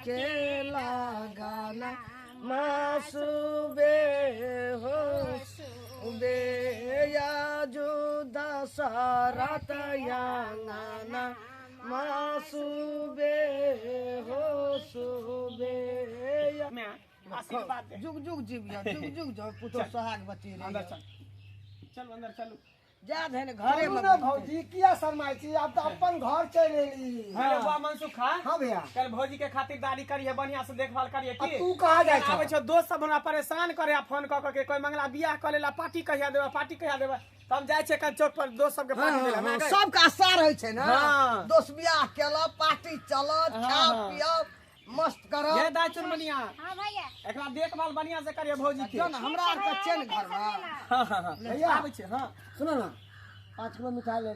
के लगाना मासुबे हो सुबे या जुदा सारत यांगना मासुबे हो सुबे जुग जुग जीविया जुग जुग जो पुतो सोहाग बची रे अंदर चल चल अंदर चलो जा धन घरे में ना भौजी किया शर्माई छी अब तो अपन घर चल एली अरे बा मनसुख खा हां भैया कल भौजी के खातिरदारी करिए बढ़िया से देखभाल करिए की तू कहां जाय छ आबै छ दोस्त सब हमरा परेशान करे फोन क के कोई मंगला बियाह क लेला पार्टी कहिया देबा तब जाय छै कल चौक पर दोस्त सब के पार्टी देला सब का आशा रहे छै ना दोस्त बियाह केला पार्टी चलो खा पियो मस्त करो ये दाई चुनमुनिया हां भैया एकरा देखभाल बढ़िया से करिए भौजी के जन हमरा आर के चेन घर में हां भैया आबै छै हां सुनो ना 5 किलो मिठाई ले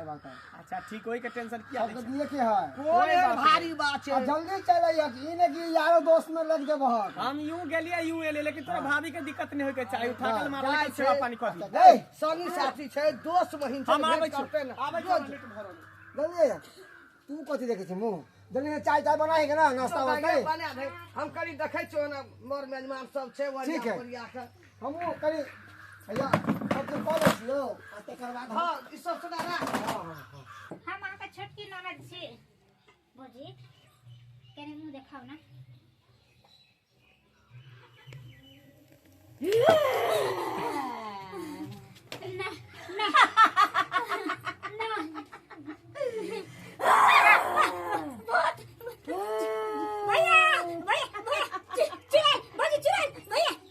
बात अच्छा ठीक होई के टेंशन किया सब दिए के है कोई भारी बात छै जल्दी चल आइए ई ने कि यारो दोस्त में लग के बहुत हम यूं गेलिए यूं एले लेकिन तोरा भाभी के दिक्कत नहीं होय के चाहिए उठाकल मारला के सेवा पानी कर दी ए सनी साथी छै दोस्त बहिन छै हम आबै छी जल्दी तू कथि देखे छी मुंह जल्दी में चाय बनाए के ना नाश्ता होते बना दे हम करी देखै छियो ना मोर मेजमान सब छै वरिया वरिया के हम करी भैया सब तो कॉल छियो आते करवा हां ई सब सुना ना हम आका छोटकी ननद छी भौजी केने मुंह देखाओ ना ना भैया चुराई भौजी चुराई भैया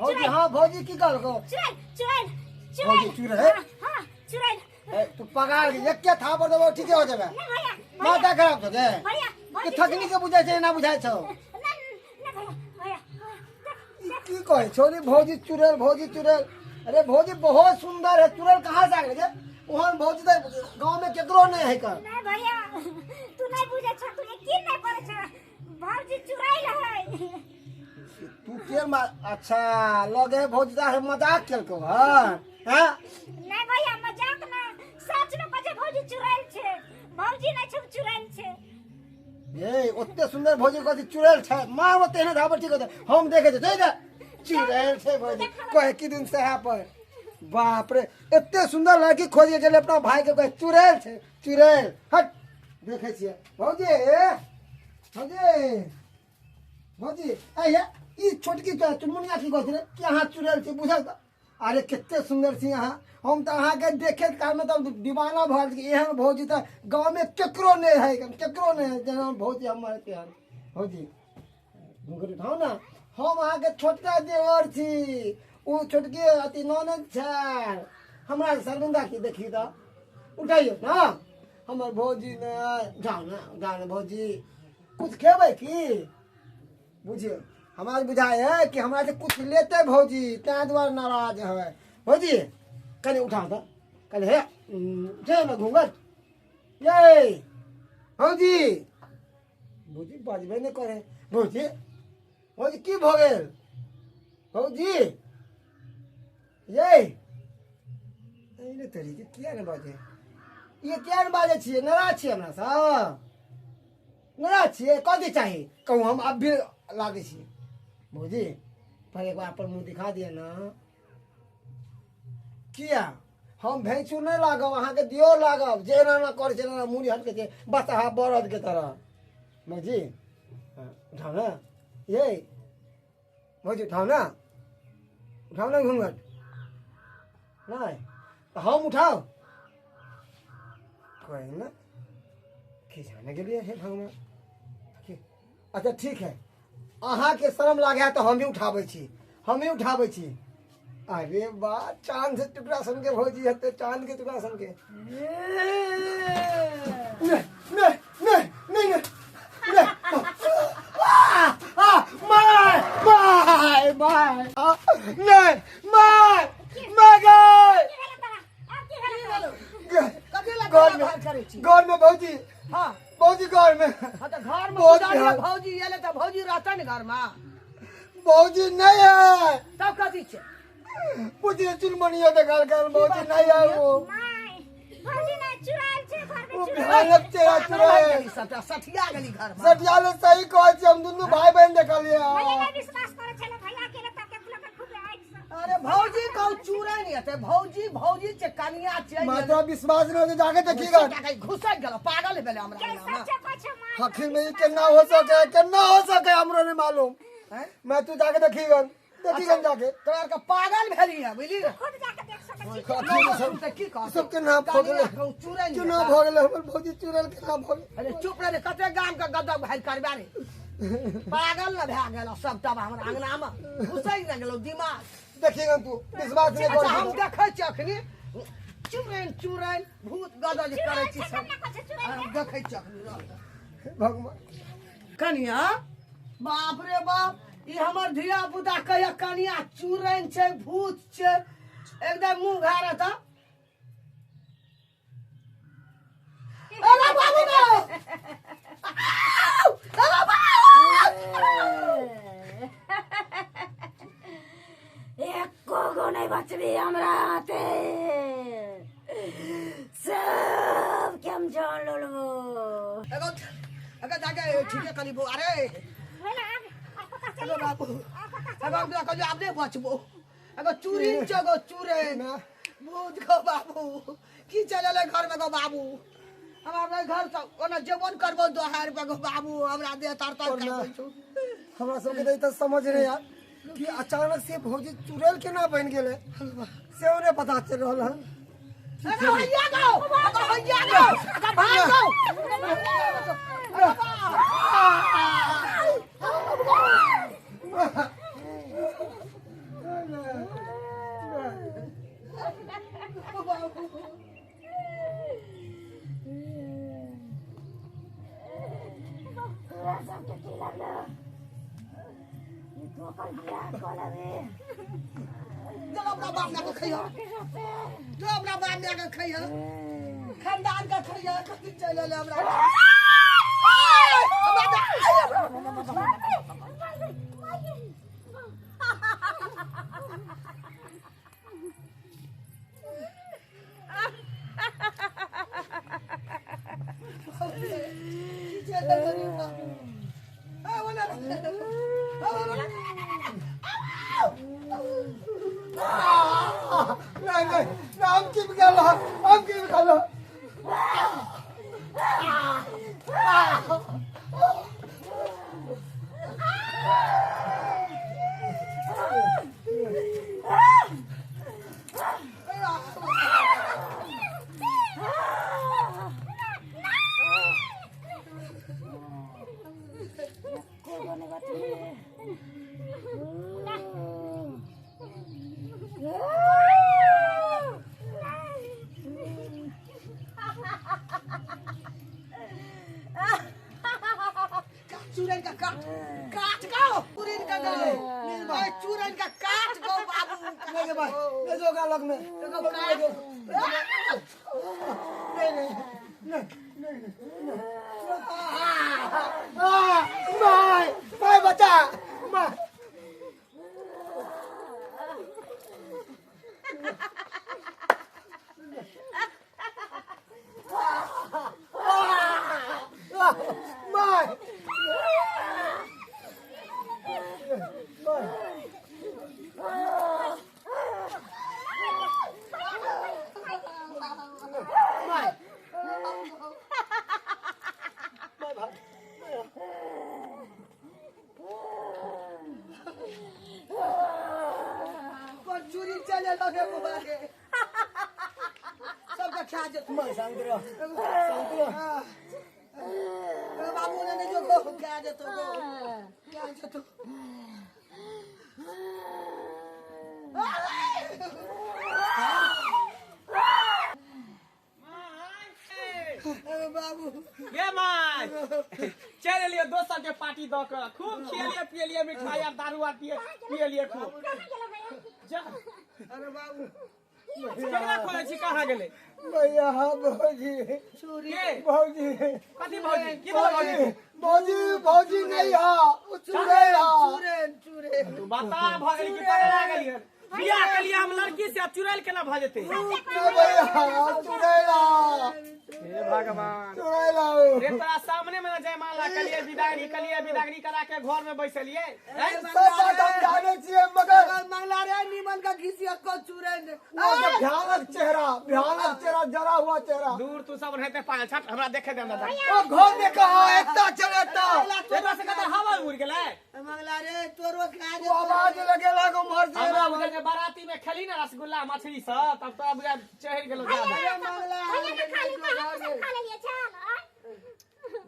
भौजी हां भौजी की गल को चुराई भौजी चुराई हां चुराई तू पगार एक के था पर देबो ठीक हो जाबे माथा खराब हो गए भैया कि थकनी के बुझाय छै ना बुझाय छौ की कहे छोरी भौजी चुड़ैल अरे भौजी बहुत सुंदर है चुड़ैल कहां से आ गए ओहन भौजी तो गांव में केकरो नहीं है कर नहीं भैया तू नहीं बुझे छ तू यकीन नहीं करे छ भौजी चुराइल है तू के अच्छा लगे भौजी दा मजाक केलको हां हैं नहीं भैया मजाक ना सच में बजे भौजी चुराइल छे भौजी नहीं छ चुराइल छे ए ओते सुंदर भौजी कथि चुड़ैल छै मार ओते ने धाबर ठीक होते हम देखे छै दे चुड़ैल छै भौजी कहे की दिन से है पर बाप रे इतने सुंदर लड़की खोजिए चले अपना भाई के कहे चुड़ैल छै चुड़ैल हट देखे छिए भौजी आइए ई छोटकी तो चुनमुनिया की कहत रे कि अहाँ चुड़ैल छी बुझल त अरे कितने सुंदर छी अहाँ हम त अहाँ के देखे काल में त दीवाना भर कि एहन भौजी त गांव में केकरो नहीं है जेना भौजी हमर तेहन भौजी घुंघरू उठाओ ना हम अहाँ के छोटका देवर छी उ छोटके अति ननद छै हमरा शर्मिंदा की देखी त उठाइयो ना हमर भौजी ने जाओ ना भौजी कुछ खेबै की बुझियो हमारे बुझाए है कि हमारे से कुछ लेते भौजी त्या द्वारा नाराज है भौजी कने उठा था कने है जे ना घूंघट ये भौजी भौजी बाजबे नहीं करे भौजी की भ गेल भौजी ये इने तरीके किया ने बाजे ये क्या ने बाजे छिए नाराज छिए हमरा सा नाराज छिए कथि चाहिए कहूँ हम अब भी लागे छिए भौजी पर एक बार अपन मुंह दिखा दिए ना किया हम भैंसू नहीं लागब अहाँ के दियो लागब जे ना करे छै ना मुड़ी हट के छै बसहा बरद के तरह भौजी उठाओ ना ये भौजी उठाओ ना घूंघट नहीं तो हम उठाओ कोई ना खिंचाने के लिए है भगवान अच्छा ठीक है अहाँ के शर्म लागे तो हम ही उठाबै छी अरे वाह चांद से टुकड़ा सन के भौजी हते चांद के टुकड़ा सन के नहीं घर में भौजी हां भौजी घर में हां तो घर में भौजी एले तो भौजी रहता ने घर में भौजी नहीं है। तब कथी छै पूछिए चुनमनिया देखल कर भौजी नहीं है वो। माय भौजी ना चुराल छे घर वो में भयानक चेहरा चुराए। सबटा सठिया गेली घर में सटियाले सही कहै छी हम दुनू भाई बहन देखलिए। भैया ना विश्वास करे छले भैया के तब के लोग खूब आइछ अरे भौजी कहू चूरे नहीं हेतै भौजी छै कनिया छै माता विश्वास नहीं हो जाके देखिएगा। घुसक गेल पागल भेले हमरा के अंगना में सच्चे पछे माय आखिर में ये केना हो सके हमरो नहीं मालूम। हैं? मैं तू जाके देखिएगा जाके। तोरा के पागल भेली है बुझली रे खुद जाके देख सकै छी सब त की कह सबके नाम भोगले चूरे नहीं चुनाव भोगले हमर भौजी चुरल के नाम भोगले। अरे चुप रहे कते गाम के गदक भाई करबा रे पागल न भए गेल सब तब हमरा अंगना में घुसै न गेलो दिमाग। देखिएगा तू विश्वास नहीं अच्छा हम कर। देखै छी अखनी चुरैन भूत गदक जे करै छी सब पछे चुराल हम देखै छी अखनी रह भगवान कनिया बाप रे बाप ई हमर धिया पुता कहिया कनिया चूरन छै भूत छै एकदम मुंह घारा था। अरे बाबू रे अरे एको गो नहीं बचली हमरा हाथे सब के हम जान लेलो अगर जाके ठीक करी बो अरे भैया आ पता अरे चल बाबू अब हम तो कहियो आपने बचबो अगर चूरी जगो चूरे भूत गो बाबू की चलले घर में गो बाबू हमरा घर से ओना जेबन करबो 2000 रुपया गो बाबू हमरा दे तर तर कर छु हमरा सबके नहीं तो समझ नहीं यार कि अचानक से भौजी चुड़ैल केना बन गेले से उन्हें पता चल रहल है। अरे भैया गो अगर भाग गो सबके की लगलो ये तो कर दिया कोलवे चलो अपना बाप ने खइयो जो अपना बाप ने खइयो खानदान का खइयो कथि चले ले हमरा नहीं हम की गलो हम की गलो चूरन का काट गो चूरन का गो चूरन का काट गो बाबू नहीं भाई ले जो गालक में माय बचा माय माय चूरी चले लगे बुआ के सबका खा जे तुम शांत रहो बाबू ने जो को खा जे तो क्या जे तो बाबू ये माय चल लियो दोस्त के पार्टी द के खूब खेलिए पियलिए मिठाई और दारू और पियलिए खूब जा अरे बाबू केकरा खोले छी कहां गेले भैया भौजी चूरी भौजी कथी भौजी की भौजी भौजी भौजी नहीं हा चुड़ैल हा चूरन चूरे तू बता भगली की पकड़ा गेली बियाह के लिए हम लड़की से चुड़ैल केना भ जेते भैया चुड़ैला हे भगवान चुड़ैला रे तोरा सामने में जयमाला के लिए विदागरी करा के घर में बैठलिए सब बात हम जाने छिए मगर मंगला रे निमन का घिसिया को चूरन भयानक चेहरा जरा हुआ चेहरा दूर तू सब रहते पायल छट हमरा देखे दे ना ओ घर में कहा एकता चलेता एटा से कत हवा उड़ गेलै मंगला रे तोरो खा वो आवाज लगे लागो मर हमरा जाए उधर बाराती में खेली ना रसगुल्ला मछली सब तब तो अब चढ़ गेलो ज्यादा मंगला खा लेलिए चल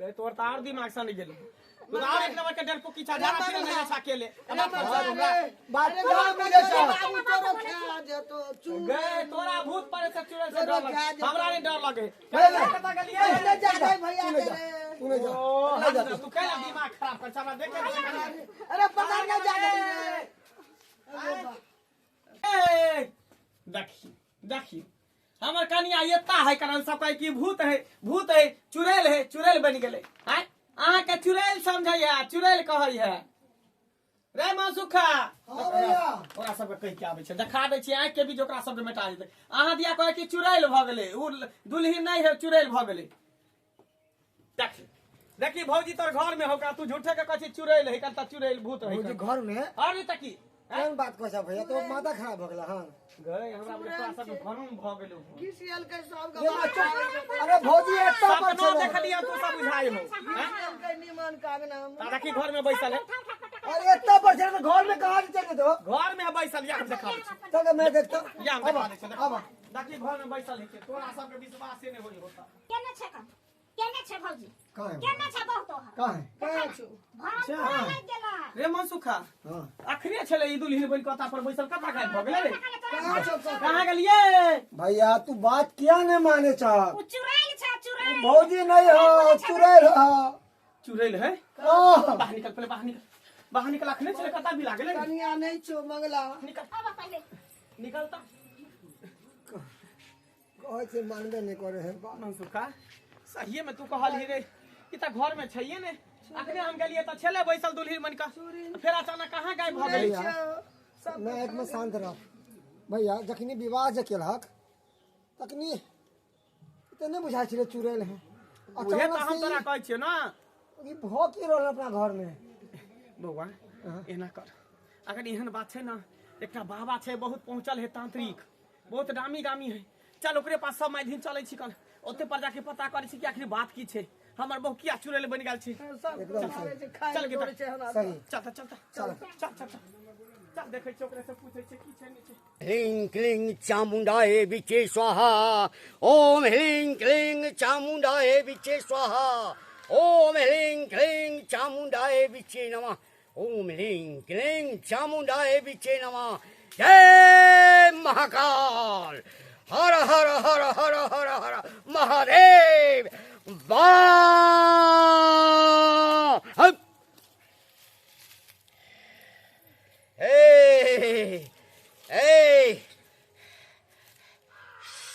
रे तोर तार दिमाग सन गेलो तू तो और एक नंबर के डरपो की छाड़ा फिर नहीं अच्छा खेले बात कहा मुझे बाबू तोरो खा जे तो चू गए तोरा भूत परे से चुड़ैल से डर लगे हमरा नहीं डर लगे पता गलिए ले जा रे भैया रे तूने जा ओ तू कहला दिमाग खराब कर हमरा देखे अरे पकड़ के जा रे देखी हमर कनिया एता है कारण सब कहे कि भूत है चुड़ैल बन गेले हैं अहाँ के चुड़ैल समझैया चुड़ैल कहै है रे मासुखा हां भैया ओकरा सब के कह के आबै छै देखा दै छी आंख के बीच ओकरा सब के मिटा देतै अहाँ दिया कहे कि चुड़ैल भ गेलै उ दुल्ही नहीं है चुड़ैल भ गेलै देखी भौजी तोर घर में होका तू झूठे के कहै चुड़ैल है कता चुड़ैल भूत है वो घर में और नहीं तकी कौन बात कहै भैया तो माथा खराब हो गेला हां गए हमरा बड़ा सब घर में भ गेलो घिसियल के सब ये बच्चा अरे भौजी एकता पर सपना चले देखलिए तू सब बुझाई हो घिसियल के निमन कागना दादा की घर में बैसल है अरे एकता पर चले तो घर में कहां चले तो घर में बैसल या देखा चल मैं देखता या हम देखा दे अब दादी घर में बैसल है तोरा सब के विश्वास से नहीं होई होता केने छे का केने छे भौजी कहां है केने छे बहुत हो कहां है कहाँ छु भरा लग गेला रे मनसुखा हां अखरे छले ई दुल्हन बन कता पर बैसल कता गाय भ गेले रे कहाँ छु कहां गेलिए भैया तू बात क्या नहीं माने चाह उ चुड़ैल छे चुड़ैल भौजी नहीं हो चुड़ैल हो चुड़ैल है ओह बाहर निकल पहले बाहर निकल अखने चले कता भी लागले कनिया नहीं छु मंगला निकल अब पहले निकलता कहे से मानबे नहीं करे है मनसुखा सही में तू कहल ही रे कि त घर में छैये ने अखने हम गेलिए त छले बैसल दुल्हन मन का फिर अचानक कहां गायब भ गेली भैया मैं एक में शांत रह भैया जखनी विवाह जे केलक तखनी इतने बुझाई छले चुड़ैल है उहे त हम तोरा कहै छियो ना ई भ की रहल अपना घर में बौआ एना कर अगर एहन बात छै ना एकटा बाबा छै बहुत पहुंचल है तांत्रिक बहुत नामी गामी है चल ओकरे पास सब माध्यम चलै छी कल ओते पर जाके पता करै छी कि आखिर बात की छै हमर बहु किया चुड़ैल बन गेल छै एकदम सही चल के सही चल देखै छी ओकरे से पूछै छी की छै नहीं छै ह्रीं क्लीं चामुण्डाय विचे स्वाहा ओम ह्रीं क्लीं चामुण्डाय विचे स्वाहा ओम ह्रीं क्लीं चामुण्डाय विचे नमः ओम ह्रीं क्लीं चामुण्डाय विचे नमः जय महाकाल हर हर हर हर हर हर महादेव वाह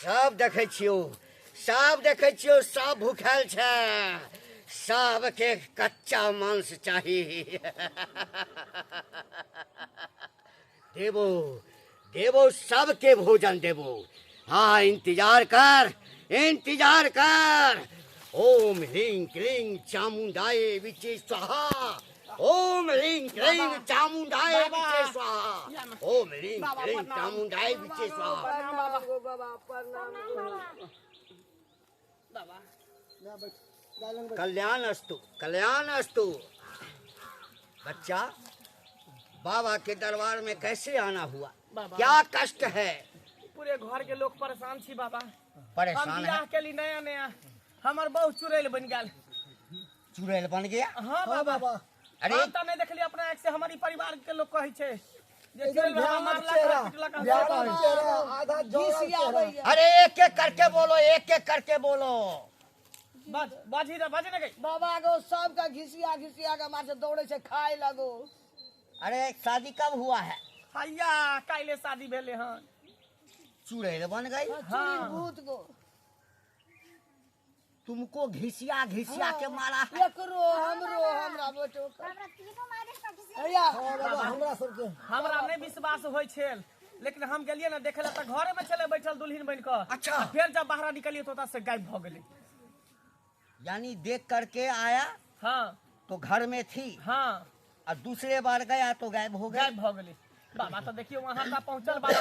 सब देखै छियो सब भूखल छै सबके कच्चा मांस चाही देवो सबके भोजन देवो हाँ इंतजार कर ओम ह्रीं क्लीं चामुण्डाय विचे स्वाहा ओम ह्रीं क्लीं चामुण्डाय विचे स्वाहा ओम ह्रीं क्लीं चामुण्डाय विचे स्वाहा कल्याण अस्तु बच्चा बाबा के दरबार में कैसे आना हुआ बाबा। क्या कष्ट है पूरे घर के लोग परेशान छी बाबा हम परेशान है बियाह के लिए नया हमर बहुत चुड़ैल बन गेल चुड़ैल बन गया हां बाबा अरे हम त नहीं देखली अपना आंख से हमारी परिवार के लोग कहै छै जे चुड़ैल भयानक मारला चेहरा पिटला का भयानक चेहरा आधा जोड़ा चेहरा अरे एक एक करके बोलो बाजी रे बाजी ने गई बाबा गो सबका घिसिया के मार से दौड़े से खाए लगो अरे शादी कब हुआ है हैया काइले शादी भेले हन चुड़ैल बन गई चूड़ी भूत गो तुमको घिसिया घिसिया के मारा है। एकरो हमरो हमरा बेटो के हमरा तीनों मारे का हैया बाबा हमरा सबके हमरा नहीं विश्वास होइ छल, लेकिन हम गेलिए ना देखे ला तो घरे में चले बैठल दुल्हन बन के। अच्छा। आ फिर जब बाहर निकलिए तो ओतऽ से गायब भ गेलै। यानी देख करके आया हाँ तो घर में थी, हाँ और दूसरे बार गया तो गायब हो गया। गायब भ गेलै। बाबा तो देखियो वहां तक पहुंचल बाबा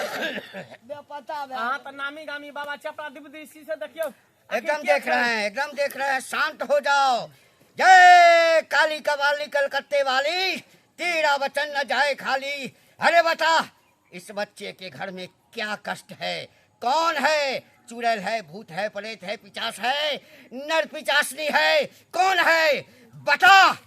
बेपता बे अहाँ तो नामी गामी बाबा चपड़ा दिव्य दृष्टि से देखियो। एकदम देख रहे हैं, एकदम देख रहे हैं। शांत हो जाओ। जय काली कवाली कलकत्ते वाली, तेरा वचन न जाए खाली। अरे बता, इस बच्चे के घर में क्या कष्ट है? कौन है? चुड़ैल है, भूत है, प्रेत है, पिचास है, नर पिचासनी है, कौन है? बता।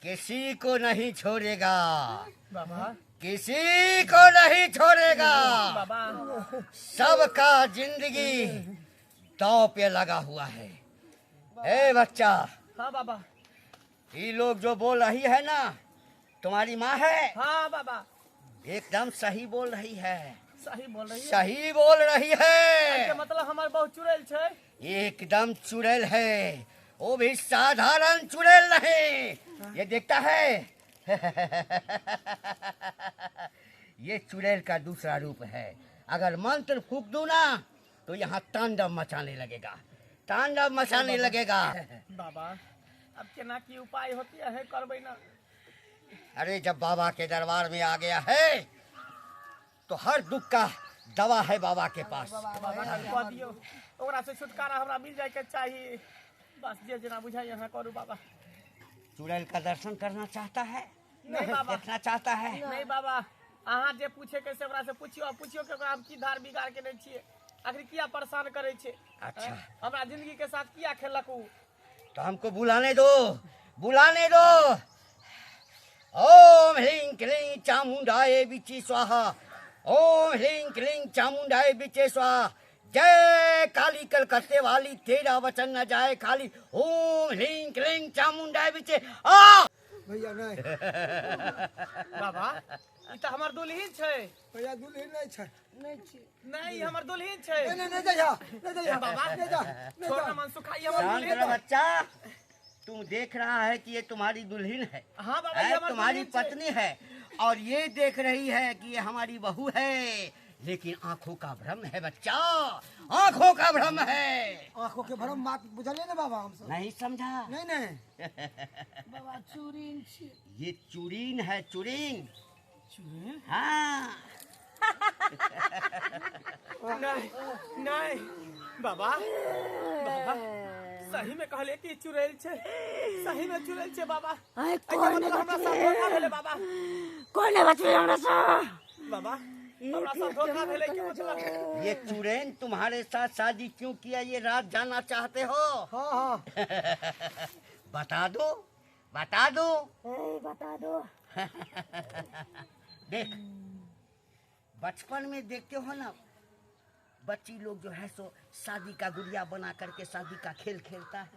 किसी को नहीं छोड़ेगा, बाबा किसी को नहीं छोड़ेगा। बाबा सबका जिंदगी दांव पे लगा हुआ है। ए बच्चा, हाँ बाबा ये लोग जो बोल रही है ना, तुम्हारी माँ है, हाँ बाबा एकदम सही बोल रही है, सही बोल रही है। सही बोल रही के है। मतलब हमार बहुत चुड़ैल छै। एकदम चुड़ैल है, वो भी साधारण चुड़ैल नहीं। ये देखता है ये चुड़ैल का दूसरा रूप है। अगर मंत्र फूक दूं ना तो यहाँ तांडव मचाने लगेगा, तांडव मचाने लगेगा। बाबा अब केना की उपाय होती है करबै ना। अरे जब बाबा के दरबार में आ गया है तो हर दुख का दवा है बाबा के पास। बाबा कनि कह दियो ओकरा से छुटकारा हमरा मिल जाए के चाहिए। बस जे जना बुझाई यहाँ करू बाबा। चुड़ैल का दर्शन करना चाहता है, नहीं बाबा देखना चाहता है। नहीं बाबा, अहाँ जे पूछे के से ओकरा से पूछियो पूछियो के ओकरा हम की धार बिगाड़ के नहीं छिए, आखिर किया परेशान करे छे। अच्छा। हमरा जिंदगी के साथ किया खेलक उ। तो हमको बुलाने दो, बुलाने दो। ओम ह्रीं क्लीं चामुंडाए बिचे स्वाहा, ओम ह्रीं क्लीं चामुंडाए बिचे स्वाहा। जय काली कलकत्ते वाली, तेरा वचन न जाए खाली। ओम ह्रीं क्लीं चामुंडाए बिचे आ। भैया नहीं बाबा ई त हमर दुल्हन छै। भैया दुल्हन नहीं छै। नहीं छी नहीं हमर दुल्हन छै। नहीं जाइया, नहीं जाइया बाबा नहीं जा, नहीं छोड़ जा। ना मन सुखाई हमर शांत दुल्हन रहो है। बच्चा, तुम देख रहा है कि ये तुम्हारी दुल्हन है, हाँ बाबा ये है, हमर तुम्हारी दुल्हन छै। पत्नी है, और ये देख रही है कि ये हमारी बहू है, लेकिन आंखों का भ्रम है बच्चा, आंखों का भ्रम है। आंखों के भरम बात बुझलिए ना बाबा हमसे। नहीं समझा? नहीं नहीं बाबा चूरीन छी ये चुरीन है, चुरीन। हाँ। नहीं नहीं बाबा बाबा सही में कहले कि चुड़ैल छै, सही में चुड़ैल छै बाबा। आय एके मतलब हमरा साथ धोखा भेलै बाबा। कोने बचबे हमरा से बाबा हमरा साथ धोखा भेलै के मतलब। ये चुड़ैन तुम्हारे साथ शादी क्यों किया, ये रात जानना चाहते हो? हाँ हाँ बता दो, बता दो। बता दो। देख, बचपन में देखते हो ना, बच्ची लोग जो है सो शादी का गुड़िया बना करके शादी का खेल खेलता है।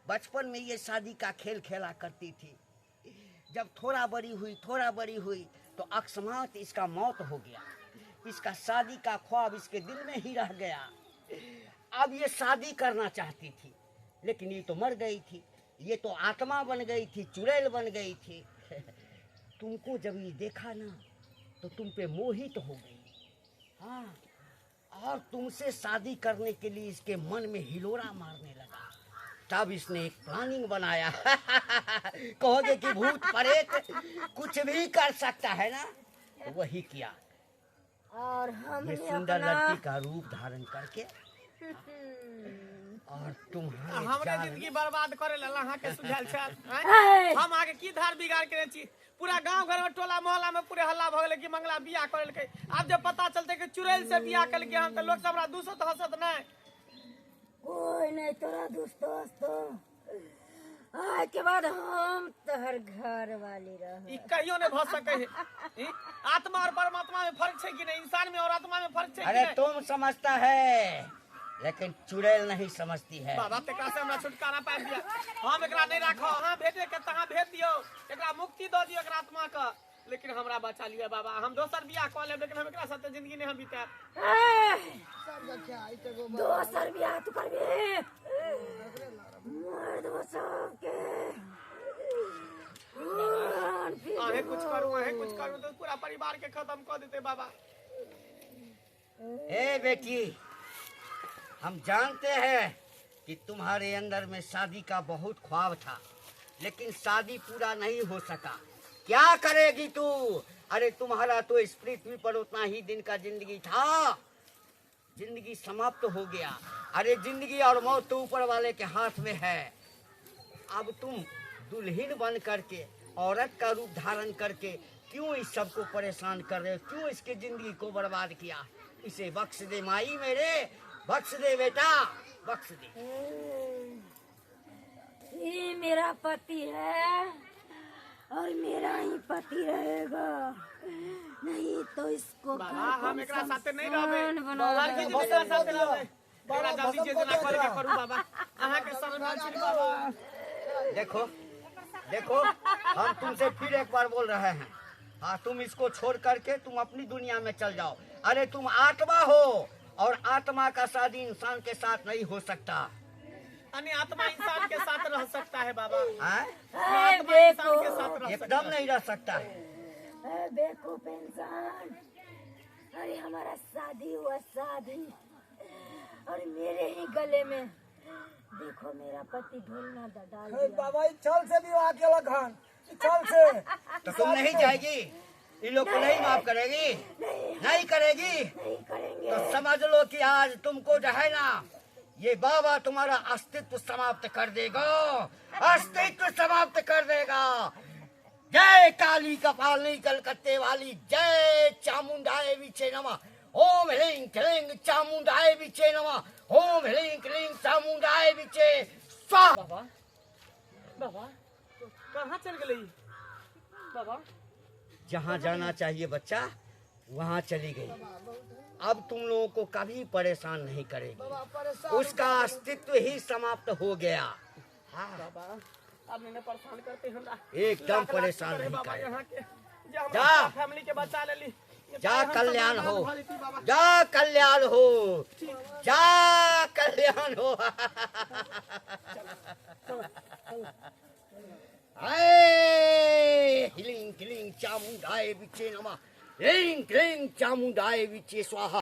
बचपन में ये शादी का खेल खेला करती थी। जब थोड़ा बड़ी हुई तो अकस्मात इसका मौत हो गया। इसका शादी का ख्वाब इसके दिल में ही रह गया। अब ये शादी करना चाहती थी, लेकिन ये तो मर गई थी। ये तो आत्मा बन गई थी, चुड़ैल बन गई थी। तुमको जब ये देखा ना तो तुम पे मोहित हो गई। हाँ, और तुमसे शादी करने के लिए इसके मन में हिलोरा मारने लगा। तब इसने एक प्लानिंग बनाया। कहोगे कि भूत प्रेत कुछ भी कर सकता है ना, तो वही किया। और ये हमने सुंदर लड़की का रूप धारण करके और तुम्हारे हमरे जाल जिंदगी बर्बाद करे ला अहाँ के सुझाल छै। ऐ! हम आगे की धार बिगाड़ के छी। पूरा गांव घर में टोला मोहल्ला में पूरे हल्ला भ गेलै कि मंगला बियाह करलकै। अब जब पता चलते कि चुड़ैल से बियाह करलकै हम तो लोग सब हमरा दूसत हंसत नहीं। कोई नहीं तोरा दोस्त आज के बाद हम तोहर घर वाली रह। ई कहियो नहीं भ सकै है। ई आत्मा और परमात्मा में फर्क छै कि नहीं, इंसान में और आत्मा में फर्क छै कि अरे नहीं। तुम समझता है, लेकिन चुड़ैल नहीं समझती है। बाबा तेकरा से हमरा छुटकारा पाबि दिया। हम एकरा नहीं राखो, अहाँ भेटे के तहाँ भेज दियो, एकरा मुक्ति दो दियो एकरा आत्मा का। लेकिन हमरा बचा लिया बाबा। हम दोसर बियाह कऽ लेब, लेकिन हम एकरा साथे जिंदगी नहीं हम बिताएब। दोसर बियाह तू करबे मर्द बचाव के आहे कुछ करू तो पूरा परिवार के खत्म कर देते बाबा। ए बेटी, हम जानते हैं कि तुम्हारे अंदर में शादी का बहुत ख्वाब था, लेकिन शादी पूरा नहीं हो सका। क्या करेगी तू? अरे तुम्हारा तो इस पृथ्वी पर उतना ही दिन का जिंदगी था, जिंदगी समाप्त हो गया। अरे जिंदगी और मौत तो ऊपर वाले के हाथ में है। अब तुम दुल्हन बन करके, औरत का रूप धारण करके क्यों इस सबको परेशान कर रहे हो? क्यों इसकी जिंदगी को बर्बाद किया? इसे बख्श दे माई मेरे, बख्श दे बेटा, बख्श दे। ये मेरा पति है और मेरा ही पति रहेगा, नहीं तो इसको बाबा हम एकरा साथे नहीं रहबे। शमशान बना बाबा की देगा। एकरा साथे रहबे। एकरा जल्दी जे जना करे के करू बाबा। अहाँ के शरण में छी बाबा। देखो देखो, हम तुमसे फिर एक बार बोल रहे हैं, हाँ तुम इसको छोड़ करके तुम अपनी दुनिया में चल जाओ। अरे तुम आत्मा हो और आत्मा का शादी इंसान के साथ नहीं हो सकता। अन्य आत्मा इंसान के साथ रह सकता है बाबा। हाँ? आत्मा इंसान के साथ रह सकता एकदम है। नहीं रह सकता। बेवकूफ इंसान, अरे हमारा शादी हुआ शादी, और मेरे ही गले में देखो मेरा पति ढोलना डाल दिया। बाबा चल से विवाह के लगन, चल से तो तुम नहीं जाएगी? इन लोग को नहीं माफ करेगी? नहीं करेगी? नहीं करेंगे। तो समझ लो कि आज तुमको जो है ना, ये बाबा तुम्हारा अस्तित्व समाप्त कर देगा, अस्तित्व समाप्त कर देगा। जय काली कपालिनी कलकत्ते वाली, जय चामुंडाए विचे नमः। ओम ह्रीं क्लीं चामुंडाए विचे नमः। ओम ह्रीं क्लीं चामुंडाए विचे स्वाहा। बाबा बाबा कहाँ चल गई बाबा? जहाँ जाना चाहिए बच्चा वहाँ चली गई। अब तुम लोगों को कभी परेशान नहीं करेगी, उसका अस्तित्व ही समाप्त हो गया। बाबा अब इन्हें परेशान करते हमरा। एकदम परेशान नहीं बाबा करे। यहाँ के जा जा। फैमिली के बचा ले ली। जा कल्याण हो, जा कल्याण हो, जा कल्याण हो। ह्रीं क्लीं चामुंडाए विचे नमः। ह्रीं क्लीं चामुंडाए विचे स्वाहा।